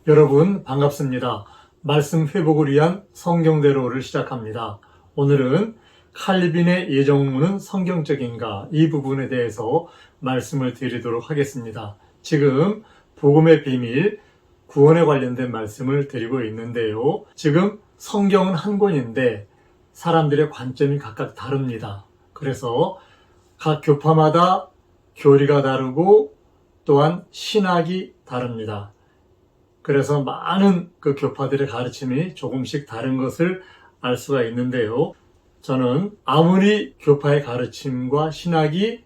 여러분 반갑습니다. 말씀 회복을 위한 성경대로를 시작합니다. 오늘은 칼빈의 예정론은 성경적인가 이 부분에 대해서 말씀을 드리도록 하겠습니다. 지금 복음의 비밀, 구원에 관련된 말씀을 드리고 있는데요. 지금 성경은 한 권인데 사람들의 관점이 각각 다릅니다. 그래서 각 교파마다 교리가 다르고 또한 신학이 다릅니다. 그래서 많은 그 교파들의 가르침이 조금씩 다른 것을 알 수가 있는데요. 저는 아무리 교파의 가르침과 신학이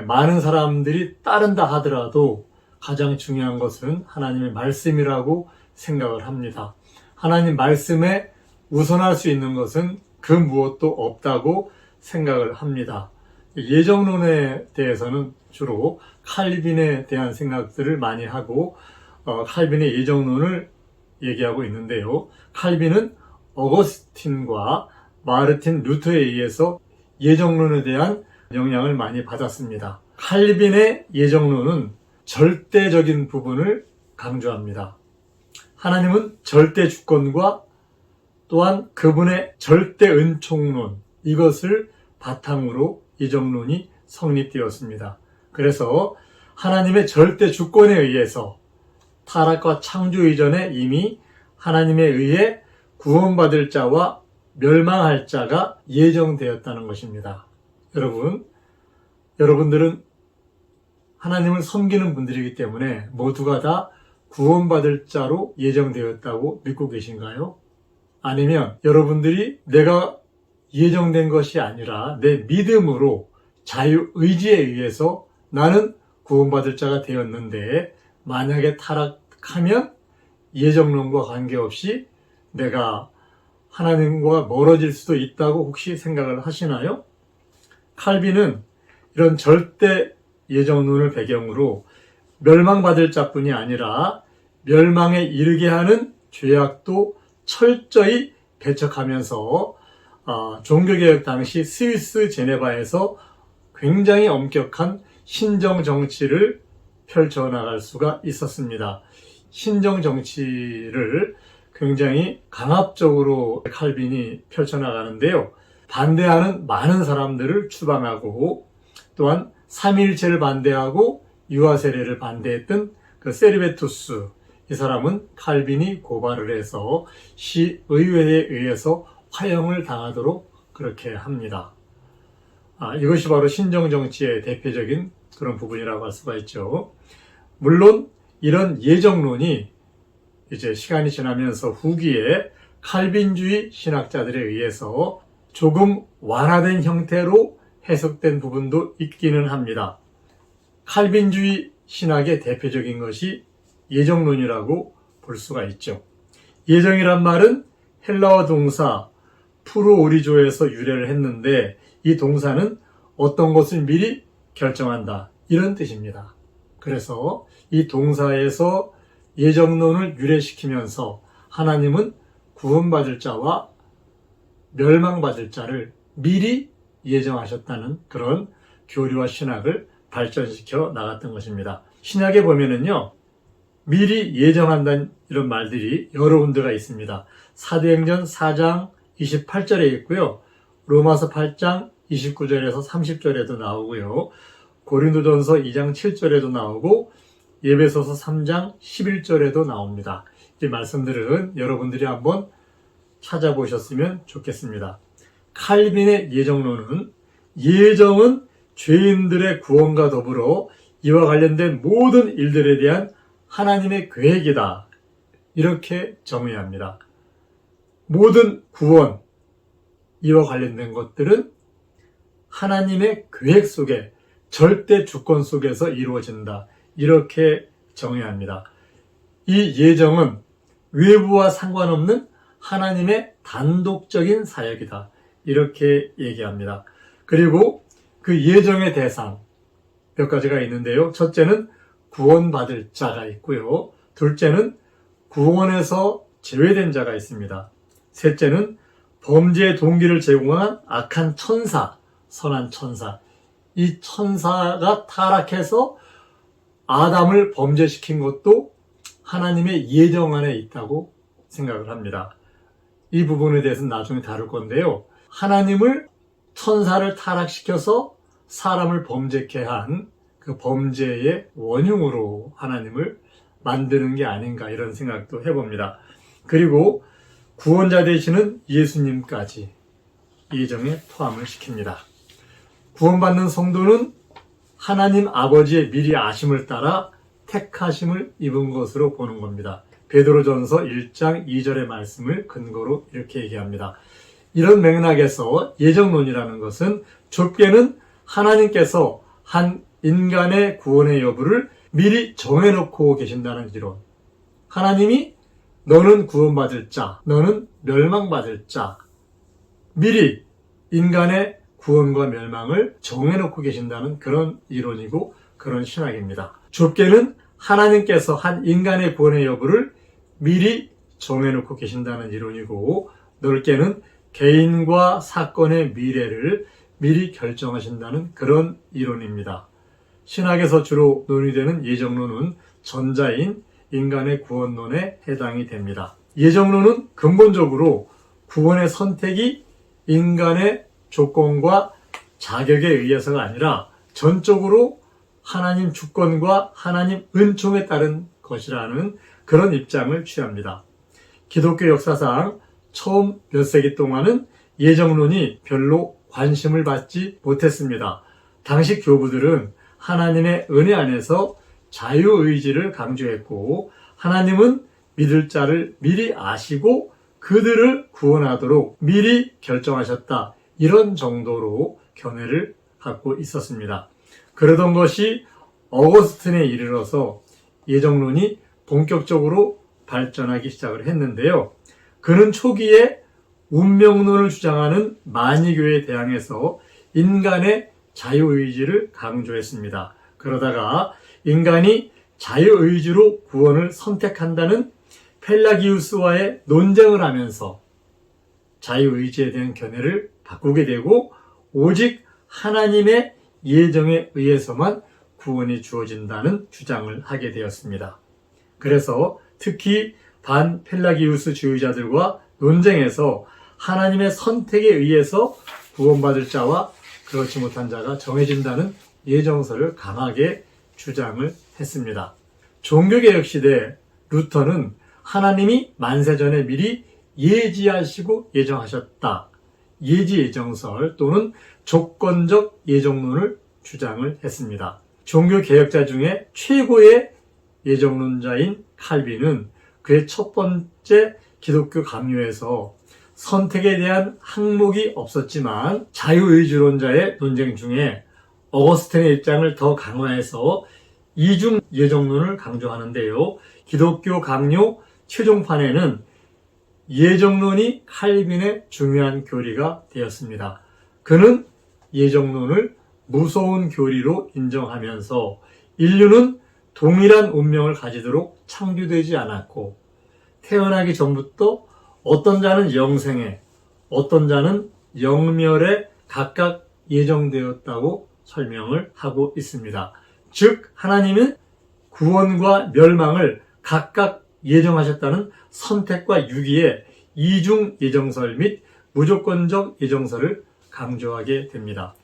많은 사람들이 따른다 하더라도 가장 중요한 것은 하나님의 말씀이라고 생각을 합니다. 하나님 말씀에 우선할 수 있는 것은 그 무엇도 없다고 생각을 합니다. 예정론에 대해서는 주로 칼빈에 대한 생각들을 많이 하고 칼빈의 예정론을 얘기하고 있는데요. 칼빈은 어거스틴과 마르틴 루터에 의해서 예정론에 대한 영향을 많이 받았습니다. 칼빈의 예정론은 절대적인 부분을 강조합니다. 하나님은 절대 주권과 또한 그분의 절대 은총론, 이것을 바탕으로 예정론이 성립되었습니다. 그래서 하나님의 절대 주권에 의해서 타락과 창조 이전에 이미 하나님에 의해 구원받을 자와 멸망할 자가 예정되었다는 것입니다. 여러분들은 하나님을 섬기는 분들이기 때문에 모두가 다 구원받을 자로 예정되었다고 믿고 계신가요? 아니면 여러분들이 내가 예정된 것이 아니라 내 믿음으로 자유의지에 의해서 나는 구원받을 자가 되었는데 만약에 타락하면 예정론과 관계없이 내가 하나님과 멀어질 수도 있다고 혹시 생각을 하시나요? 칼빈은 이런 절대 예정론을 배경으로 멸망받을 자뿐이 아니라 멸망에 이르게 하는 죄악도 철저히 배척하면서 종교개혁 당시 스위스 제네바에서 굉장히 엄격한 신정 정치를 펼쳐나갈 수가 있었습니다. 신정 정치를 굉장히 강압적으로 칼빈이 펼쳐나가는데요. 반대하는 많은 사람들을 추방하고 또한 삼위일체를 반대하고 유아세례를 반대했던 그 세리베투스, 이 사람은 칼빈이 고발을 해서 시의회에 의해서 화형을 당하도록 그렇게 합니다. 이것이 바로 신정정치의 대표적인 그런 부분이라고 할 수가 있죠. 물론 이런 예정론이 이제 시간이 지나면서 후기에 칼빈주의 신학자들에 의해서 조금 완화된 형태로 해석된 부분도 있기는 합니다. 칼빈주의 신학의 대표적인 것이 예정론이라고 볼 수가 있죠. 예정이란 말은 헬라어 동사 프로오리조에서 유래를 했는데 이 동사는 어떤 것을 미리 결정한다, 이런 뜻입니다. 그래서 이 동사에서 예정론을 유래시키면서 하나님은 구원받을 자와 멸망받을 자를 미리 예정하셨다는 그런 교리와 신학을 발전시켜 나갔던 것입니다. 신약에 보면은요, 미리 예정한다는 이런 말들이 여러 군데가 있습니다. 사도행전 4장 28절에 있고요. 로마서 8장 29절에서 30절에도 나오고요. 고린도전서 2장 7절에도 나오고 예배소서 3장 11절에도 나옵니다. 이 말씀들은 여러분들이 한번 찾아보셨으면 좋겠습니다. 칼빈의 예정론은 예정은 죄인들의 구원과 더불어 이와 관련된 모든 일들에 대한 하나님의 계획이다, 이렇게 정의합니다. 모든 구원, 이와 관련된 것들은 하나님의 계획 속에 절대 주권 속에서 이루어진다, 이렇게 정의합니다. 이 예정은 외부와 상관없는 하나님의 단독적인 사역이다, 이렇게 얘기합니다. 그리고 그 예정의 대상 몇 가지가 있는데요. 첫째는 구원받을 자가 있고요. 둘째는 구원에서 제외된 자가 있습니다. 셋째는 범죄의 동기를 제공한 악한 천사, 선한 천사, 이 천사가 타락해서 아담을 범죄시킨 것도 하나님의 예정 안에 있다고 생각을 합니다. 이 부분에 대해서는 나중에 다룰 건데요. 하나님을 천사를 타락시켜서 사람을 범죄케 한 그 범죄의 원흉으로 하나님을 만드는 게 아닌가 이런 생각도 해봅니다. 그리고 구원자 되시는 예수님까지 예정에 포함을 시킵니다. 구원받는 성도는 하나님 아버지의 미리 아심을 따라 택하심을 입은 것으로 보는 겁니다. 베드로전서 1장 2절의 말씀을 근거로 이렇게 얘기합니다. 이런 맥락에서 예정론이라는 것은 좁게는 하나님께서 한 인간의 구원의 여부를 미리 정해놓고 계신다는 이론. 하나님이 너는 구원받을 자, 너는 멸망받을 자. 미리 인간의 구원과 멸망을 정해놓고 계신다는 그런 이론이고 그런 신학입니다. 좁게는 하나님께서 한 인간의 구원의 여부를 미리 정해놓고 계신다는 이론이고, 넓게는 개인과 사건의 미래를 미리 결정하신다는 그런 이론입니다. 신학에서 주로 논의되는 예정론은 전자인 인간의 구원론에 해당이 됩니다. 예정론은 근본적으로 구원의 선택이 인간의 조건과 자격에 의해서가 아니라 전적으로 하나님 주권과 하나님 은총에 따른 것이라는 그런 입장을 취합니다. 기독교 역사상 처음 몇 세기 동안은 예정론이 별로 관심을 받지 못했습니다. 당시 교부들은 하나님의 은혜 안에서 자유의지를 강조했고, 하나님은 믿을 자를 미리 아시고 그들을 구원하도록 미리 결정하셨다. 이런 정도로 견해를 갖고 있었습니다. 그러던 것이 어거스틴에 이르러서 예정론이 본격적으로 발전하기 시작을 했는데요. 그는 초기에 운명론을 주장하는 마니교에 대항해서 인간의 자유의지를 강조했습니다. 그러다가 인간이 자유의지로 구원을 선택한다는 펠라기우스와의 논쟁을 하면서 자유의지에 대한 견해를 바꾸게 되고, 오직 하나님의 예정에 의해서만 구원이 주어진다는 주장을 하게 되었습니다. 그래서 특히 반펠라기우스 주의자들과 논쟁에서 하나님의 선택에 의해서 구원받을 자와 그렇지 못한 자가 정해진다는 예정설을 강하게 주장을 했습니다. 종교개혁 시대 루터는 하나님이 만세전에 미리 예지하시고 예정하셨다. 예지예정설 또는 조건적 예정론을 주장을 했습니다. 종교개혁자 중에 최고의 예정론자인 칼빈은 그의 첫 번째 기독교 강요에서 선택에 대한 항목이 없었지만 자유의지론자의 논쟁 중에 어거스틴의 입장을 더 강화해서 이중 예정론을 강조하는데요. 기독교 강요 최종판에는 예정론이 칼빈의 중요한 교리가 되었습니다. 그는 예정론을 무서운 교리로 인정하면서 인류는 동일한 운명을 가지도록 창조되지 않았고, 태어나기 전부터 어떤 자는 영생에, 어떤 자는 영멸에 각각 예정되었다고 설명을 하고 있습니다. 즉, 하나님은 구원과 멸망을 각각 예정하셨다는 선택과 유기의 이중 예정설 및 무조건적 예정설을 강조하게 됩니다.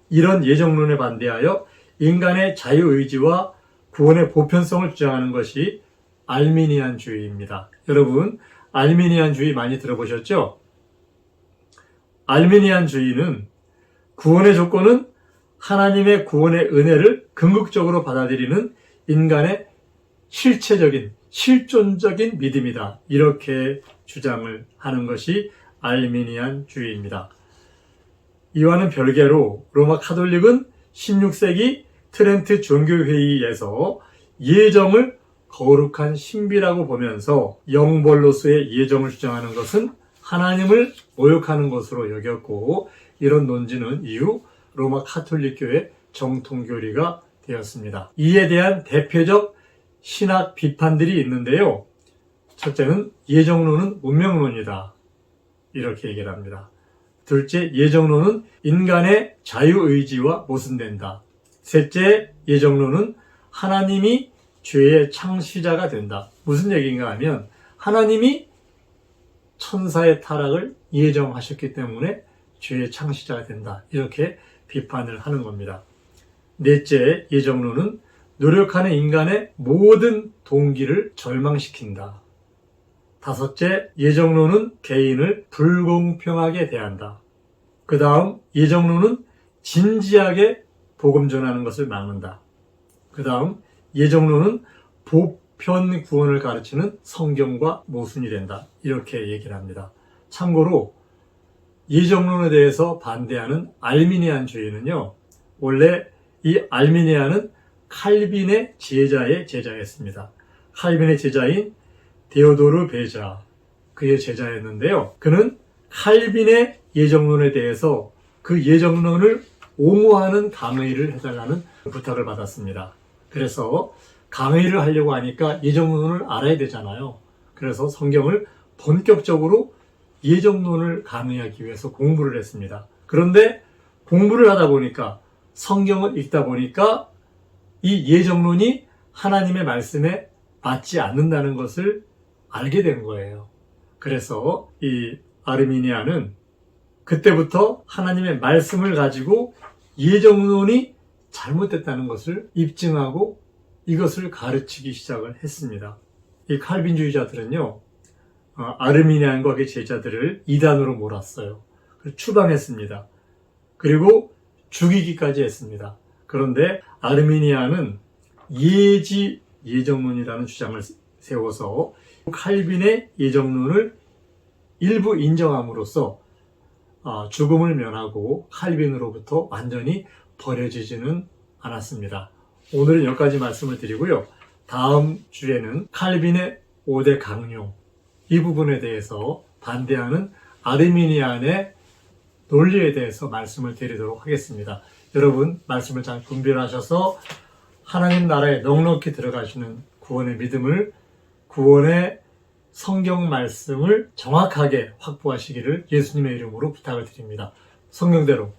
이런 예정론에 반대하여 인간의 자유의지와 구원의 보편성을 주장하는 것이 알미니안주의입니다. 여러분, 알미니안주의 많이 들어보셨죠? 알미니안주의는 구원의 조건은 하나님의 구원의 은혜를 궁극적으로 받아들이는 인간의 실체적인, 실존적인 믿음이다. 이렇게 주장을 하는 것이 알미니안주의입니다. 이와는 별개로 로마 카톨릭은 16세기 트렌트 종교회의에서 예정을 거룩한 신비라고 보면서 영벌로서의 예정을 주장하는 것은 하나님을 모욕하는 것으로 여겼고, 이런 논지는 이후 로마 카톨릭교의 정통교리가 되었습니다. 이에 대한 대표적 신학 비판들이 있는데요. 첫째는 예정론은 운명론이다. 이렇게 얘기를 합니다. 둘째, 예정론은 인간의 자유의지와 모순된다. 셋째, 예정론은 하나님이 죄의 창시자가 된다. 무슨 얘기인가 하면 하나님이 천사의 타락을 예정하셨기 때문에 죄의 창시자가 된다. 이렇게 비판을 하는 겁니다. 넷째, 예정론은 노력하는 인간의 모든 동기를 절망시킨다. 다섯째, 예정론은 개인을 불공평하게 대한다. 그 다음, 예정론은 진지하게 복음 전하는 것을 막는다. 그 다음, 예정론은 보편 구원을 가르치는 성경과 모순이 된다. 이렇게 얘기를 합니다. 참고로 예정론에 대해서 반대하는 알미니안주의는요, 원래 이 알미니안은 칼빈의 제자의 제자였습니다. 칼빈의 제자인 데오도르 베자, 그의 제자였는데요. 그는 칼빈의 예정론에 대해서 그 예정론을 옹호하는 강의를 해달라는 부탁을 받았습니다. 그래서 강의를 하려고 하니까 예정론을 알아야 되잖아요. 그래서 성경을 본격적으로 예정론을 강의하기 위해서 공부를 했습니다. 그런데 공부를 하다 보니까, 성경을 읽다 보니까 이 예정론이 하나님의 말씀에 맞지 않는다는 것을 알게 된 거예요. 그래서 이 아르미니아는 그때부터 하나님의 말씀을 가지고 예정론이 잘못됐다는 것을 입증하고 이것을 가르치기 시작을 했습니다. 이 칼빈주의자들은요, 아르미니안과 그의 제자들을 이단으로 몰았어요. 추방했습니다. 그리고 죽이기까지 했습니다. 그런데 아르미니아는 예지 예정론이라는 주장을 세워서 칼빈의 예정론을 일부 인정함으로써 죽음을 면하고 칼빈으로부터 완전히 버려지지는 않았습니다. 오늘은 여기까지 말씀을 드리고요. 다음 주에는 칼빈의 5대 강요, 이 부분에 대해서 반대하는 아르미니안의 논리에 대해서 말씀을 드리도록 하겠습니다. 여러분, 말씀을 잘 분별하셔서 하나님 나라에 넉넉히 들어가시는 구원의 믿음을, 구원의 성경 말씀을 정확하게 확보하시기를 예수님의 이름으로 부탁을 드립니다. 성경대로